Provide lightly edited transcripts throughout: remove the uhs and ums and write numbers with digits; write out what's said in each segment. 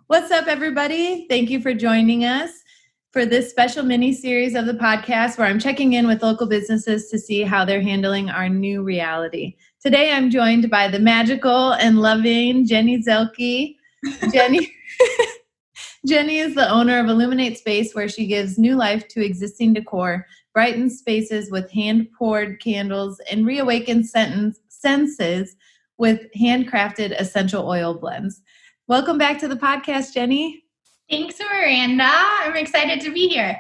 What's up, everybody? Thank you for joining us for this special mini-series of the podcast where I'm checking in with local businesses to see how they're handling our new reality. Today, I'm joined by the magical and loving Jenni Zielke. Jenni is the owner of Illuminate Space, where she gives new life to existing decor, brightens spaces with hand-poured candles, and reawakens senses with handcrafted essential oil blends. Welcome back to the podcast, Jenni. Thanks, Miranda. I'm excited to be here.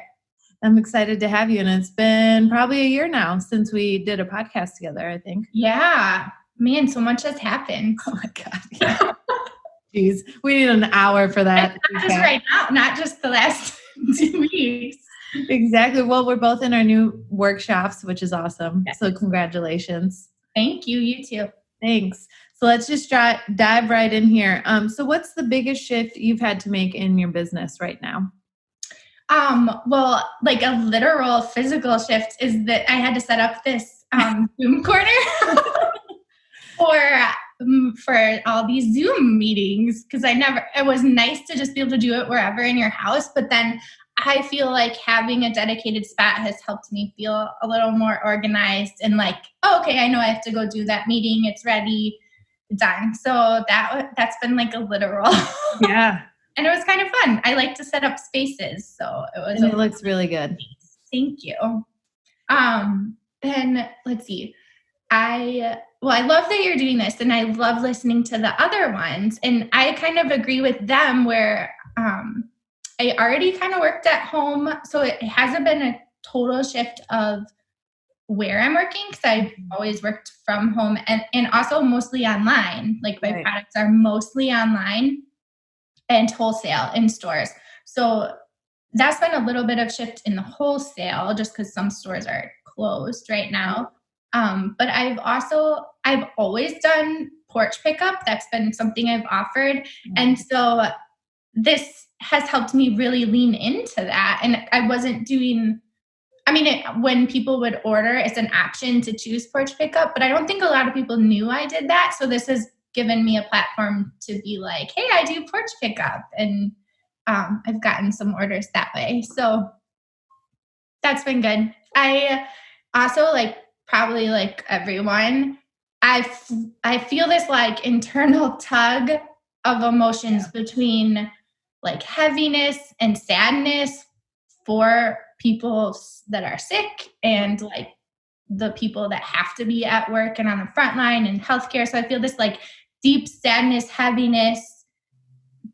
I'm excited to have you, and it's been probably a year now since we did a podcast together, I think. Yeah. Man, so much has happened. Oh, my God. Yeah. Jeez, we need an hour for that. Not just right now, not just the last 2 weeks. Exactly. Well, we're both in our new workshops, which is awesome. Yes. So congratulations. Thank you. You too. Thanks. So let's just dive right in here. So what's the biggest shift you've had to make in your business right now? Well, like a literal physical shift is that I had to set up this Zoom corner for all these Zoom meetings because it was nice to just be able to do it wherever in your house. But then I feel like having a dedicated spot has helped me feel a little more organized and like, oh, okay, I know I have to go do that meeting. It's ready, done. So that's been like a literal. Yeah. And it was kind of fun. I like to set up spaces. So it looks really good. Thank you. Then let's see. I love that you're doing this and I love listening to the other ones. And I kind of agree with them where I already kind of worked at home. So it hasn't been a total shift of where I'm working because I've always worked from home and also mostly online. Like my products are mostly online and wholesale in stores. So that's been a little bit of shift in the wholesale just because some stores are closed right now. But I've always done porch pickup. That's been something I've offered. Mm-hmm. And so this has helped me really lean into that. And I wasn't doing, when people would order, it's an option to choose porch pickup, but I don't think a lot of people knew I did that. So this has given me a platform to be like, hey, I do porch pickup. And I've gotten some orders that way. So that's been good. I also probably like everyone, I feel this like internal tug of emotions between like heaviness and sadness for people that are sick and like the people that have to be at work and on the front line in healthcare. So I feel this like deep sadness, heaviness,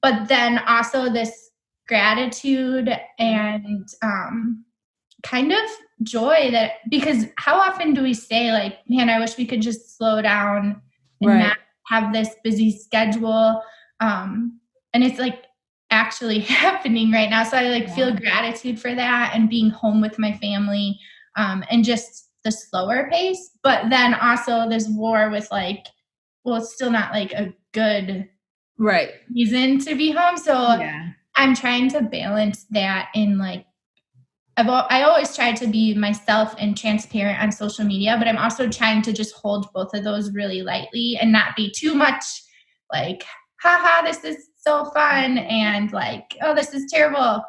but then also this gratitude and kind of joy that, because how often do we say like, man, I wish we could just slow down and not have this busy schedule. And it's like actually happening right now. So I feel gratitude for that and being home with my family and just the slower pace. But then also this war with it's still not like a good reason to be home. So I'm trying to balance that in I always try to be myself and transparent on social media, but I'm also trying to just hold both of those really lightly and not be too much like, haha, this is so fun and like, oh, this is terrible.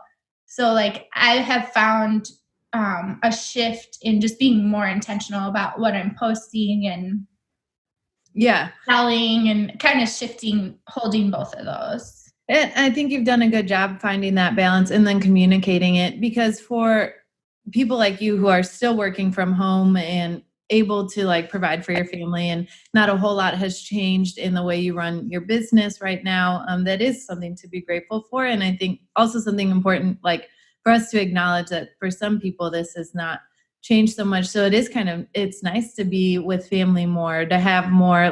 So I have found a shift in just being more intentional about what I'm posting and selling and kind of holding both of those. And I think you've done a good job finding that balance and then communicating it, because for people like you who are still working from home and able to provide for your family and not a whole lot has changed in the way you run your business right now, that is something to be grateful for. And I think also something important for us to acknowledge that for some people this has not changed so much. So it is it's nice to be with family more, to have more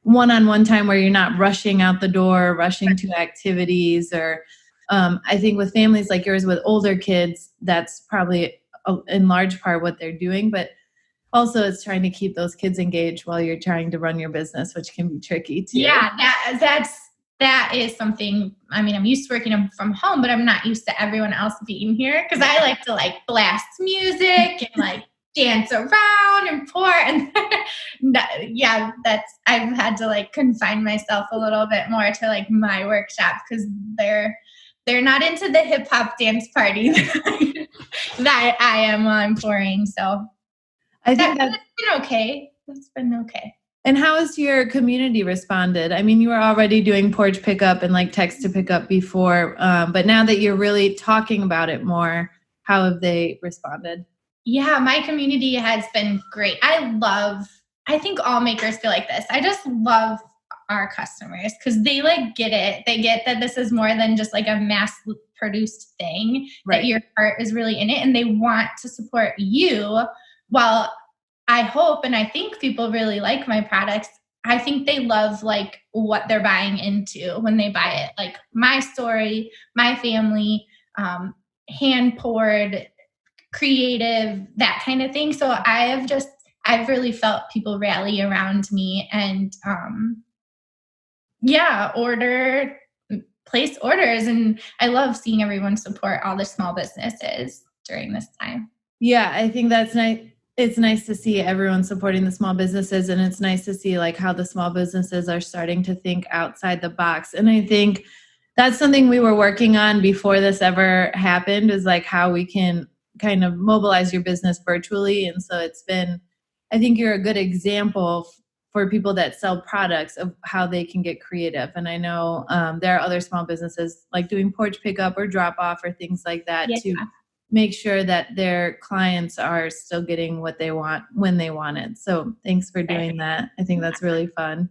one-on-one time where you're not rushing out the door, rushing to activities, or I think with families like yours with older kids, that's probably in large part what they're doing. But also it's trying to keep those kids engaged while you're trying to run your business, which can be tricky too. Yeah, that is something. I'm used to working from home, but I'm not used to everyone else being here because I like to blast music and dance around and pour. And yeah, I've had to like confine myself a little bit more to like my workshops because they're not into the hip hop dance party that I am while I'm pouring. So I think that's been okay. That's been okay. And how has your community responded? I mean, you were already doing porch pickup and like text to pickup before, but now that you're really talking about it more, how have they responded? Yeah, my community has been great. I think all makers feel like this. I just love our customers because they like get it. They get that this is more than just like a mass produced thing, right. That your heart is really in it and they want to support you. While I hope and I think people really like my products, I think they love like what they're buying into when they buy it. Like my story, my family, hand poured, creative, that kind of thing. So I've really felt people rally around me and place orders. And I love seeing everyone support all the small businesses during this time. Yeah, I think that's nice. It's nice to see everyone supporting the small businesses, and it's nice to see like how the small businesses are starting to think outside the box. And I think that's something we were working on before this ever happened, is like how we can kind of mobilize your business virtually. And so I think you're a good example for people that sell products of how they can get creative. And I know there are other small businesses like doing porch pickup or drop off or things like that to make sure that their clients are still getting what they want when they want it. So thanks for doing that. I think that's really fun.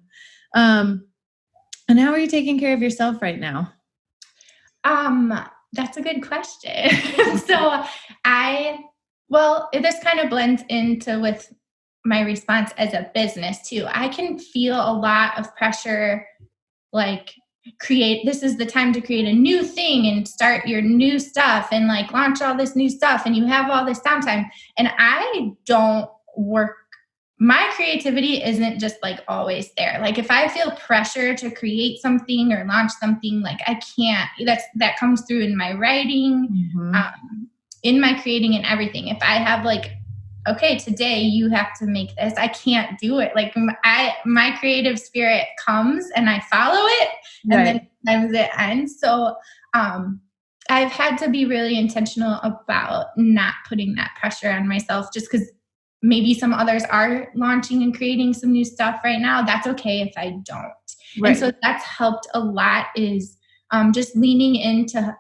And how are you taking care of yourself right now? That's a good question. So this kind of blends into with my response as a business too. I can feel a lot of pressure, like this is the time to create a new thing and start your new stuff and like launch all this new stuff and you have all this downtime. And I don't work, my creativity isn't just like always there. Like if I feel pressure to create something or launch something, like I can't, that comes through in my writing, in my creating and everything. If I have like, okay, today you have to make this, I can't do it. Like my creative spirit comes and I follow it and then sometimes it ends. So I've had to be really intentional about not putting that pressure on myself just because maybe some others are launching and creating some new stuff right now. That's okay if I don't. Right. And so that's helped a lot is just leaning into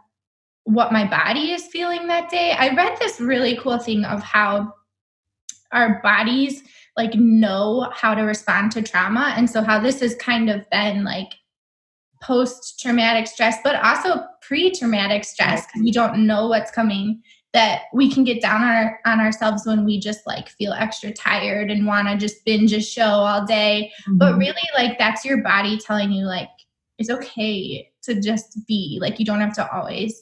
what my body is feeling that day. I read this really cool thing of how our bodies like know how to respond to trauma. And so how this has kind of been like post-traumatic stress, but also pre-traumatic stress because we don't know what's coming, that we can get down on ourselves when we just like feel extra tired and want to just binge a show all day. But really like that's your body telling you like it's okay to just be, like you don't have to always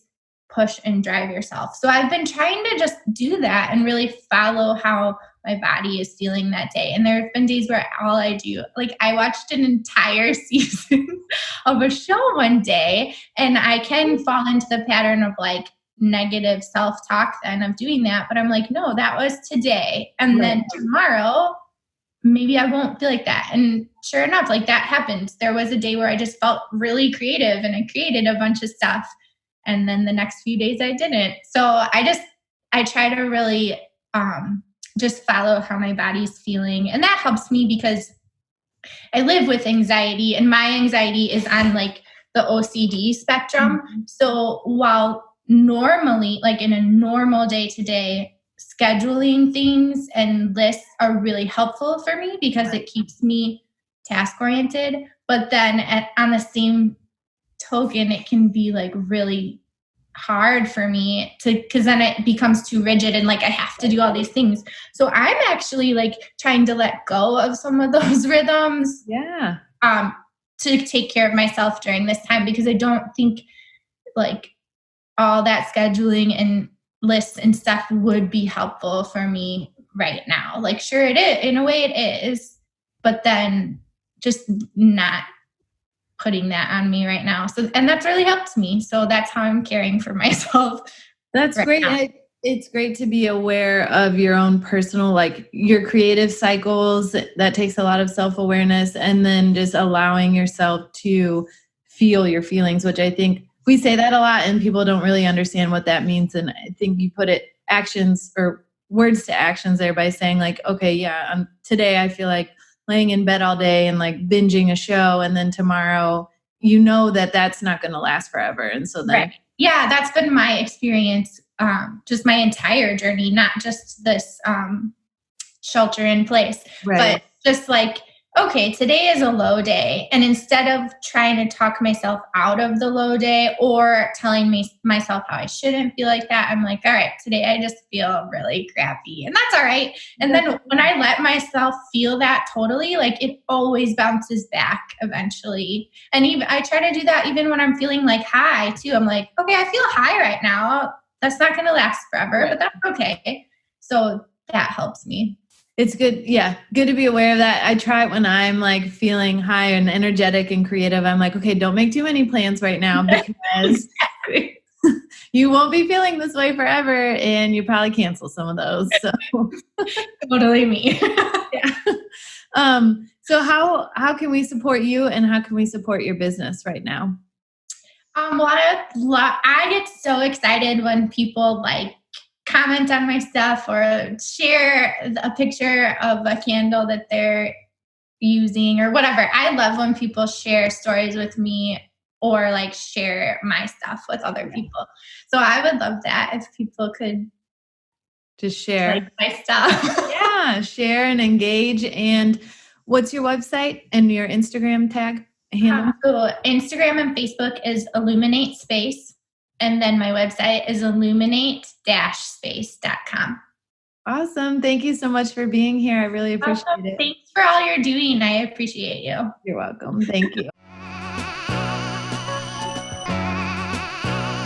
push and drive yourself. So I've been trying to just do that and really follow how my body is feeling that day. And there have been days where all I do, like I watched an entire season of a show one day, and I can fall into the pattern of like negative self-talk then of doing that. But I'm like, no, that was today. And then tomorrow, maybe I won't feel like that. And sure enough, like that happened. There was a day where I just felt really creative and I created a bunch of stuff. And then the next few days I didn't. So I try to really just follow how my body's feeling. And that helps me because I live with anxiety, and my anxiety is on like the OCD spectrum. So while normally, like in a normal day-to-day, scheduling things and lists are really helpful for me because it keeps me task-oriented. But then on the same token, it can be like really hard for me because then it becomes too rigid and like I have to do all these things. So I'm actually like trying to let go of some of those rhythms to take care of myself during this time, because I don't think like all that scheduling and lists and stuff would be helpful for me right now. Like sure it is, in a way it is, but then just not putting that on me right now. So, and that's really helped me. So that's how I'm caring for myself. That's great. It's great to be aware of your own personal, like your creative cycles. That takes a lot of self-awareness, and then just allowing yourself to feel your feelings, which I think we say that a lot and people don't really understand what that means. And I think you put it actions or words to actions there by saying like, okay, yeah, today I feel like laying in bed all day and like binging a show. And then tomorrow, you know that that's not going to last forever. And so then, right. Yeah, that's been my experience. Just my entire journey, not just this shelter in place, right. but just like, okay, today is a low day. And instead of trying to talk myself out of the low day or telling myself how I shouldn't feel like that, I'm like, all right, today I just feel really crappy. And that's all right. And then when I let myself feel that totally, like it always bounces back eventually. And even I try to do that even when I'm feeling like high too. I'm like, okay, I feel high right now. That's not going to last forever, but that's okay. So that helps me. It's good. Yeah. Good to be aware of that. I try it when I'm like feeling high and energetic and creative. I'm like, okay, don't make too many plans right now because you won't be feeling this way forever and you probably cancel some of those. So totally me. Yeah. So how can we support you and how can we support your business right now? I get so excited when people like comment on my stuff or share a picture of a candle that they're using or whatever. I love when people share stories with me or like share my stuff with other people. So I would love that if people could just share like my stuff. Yeah, share and engage. And what's your website and your Instagram tag handle? So Instagram and Facebook is Illuminate Space. And then my website is illuminate-space.com. Awesome. Thank you so much for being here. I really appreciate it. Thanks for all you're doing. I appreciate you. You're welcome. Thank you.